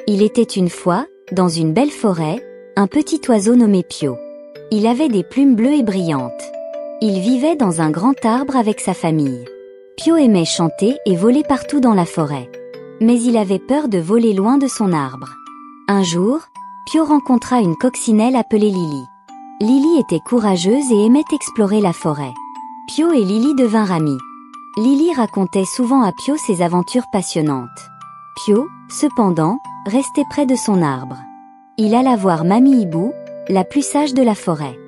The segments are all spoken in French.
Il était une fois, dans une belle forêt, un petit oiseau nommé Pio. Il avait des plumes bleues et brillantes. Il vivait dans un grand arbre avec sa famille. Pio aimait chanter et voler partout dans la forêt. Mais il avait peur de voler loin de son arbre. Un jour, Pio rencontra une coccinelle appelée Lily. Lily était courageuse et aimait explorer la forêt. Pio et Lily devinrent amis. Lily racontait souvent à Pio ses aventures passionnantes. Pio, cependant, restait près de son arbre. Il alla voir Mamie Hibou, la plus sage de la forêt.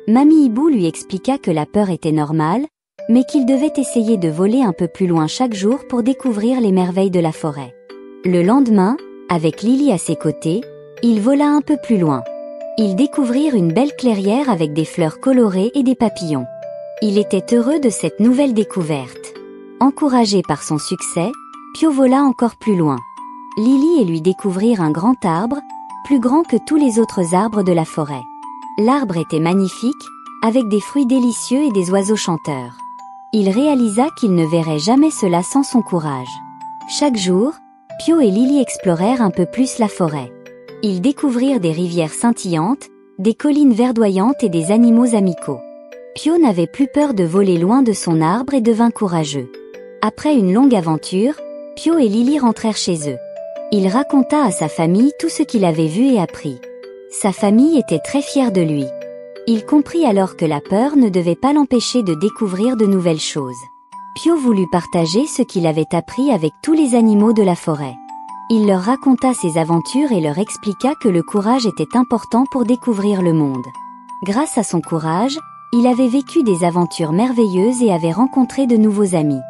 Mamie Hibou lui expliqua que la peur était normale, mais qu'il devait essayer de voler un peu plus loin chaque jour pour découvrir les merveilles de la forêt. Le lendemain, avec Lily à ses côtés, il vola un peu plus loin. Ils découvrirent une belle clairière avec des fleurs colorées et des papillons. Il était heureux de cette nouvelle découverte. Encouragé par son succès, Pio vola encore plus loin. Lily et lui découvrirent un grand arbre, plus grand que tous les autres arbres de la forêt. L'arbre était magnifique, avec des fruits délicieux et des oiseaux chanteurs. Il réalisa qu'il ne verrait jamais cela sans son courage. Chaque jour, Pio et Lily explorèrent un peu plus la forêt. Ils découvrirent des rivières scintillantes, des collines verdoyantes et des animaux amicaux. Pio n'avait plus peur de voler loin de son arbre et devint courageux. Après une longue aventure, Pio et Lily rentrèrent chez eux. Il raconta à sa famille tout ce qu'il avait vu et appris. Sa famille était très fière de lui. Il comprit alors que la peur ne devait pas l'empêcher de découvrir de nouvelles choses. Pio voulut partager ce qu'il avait appris avec tous les animaux de la forêt. Il leur raconta ses aventures et leur expliqua que le courage était important pour découvrir le monde. Grâce à son courage, il avait vécu des aventures merveilleuses et avait rencontré de nouveaux amis.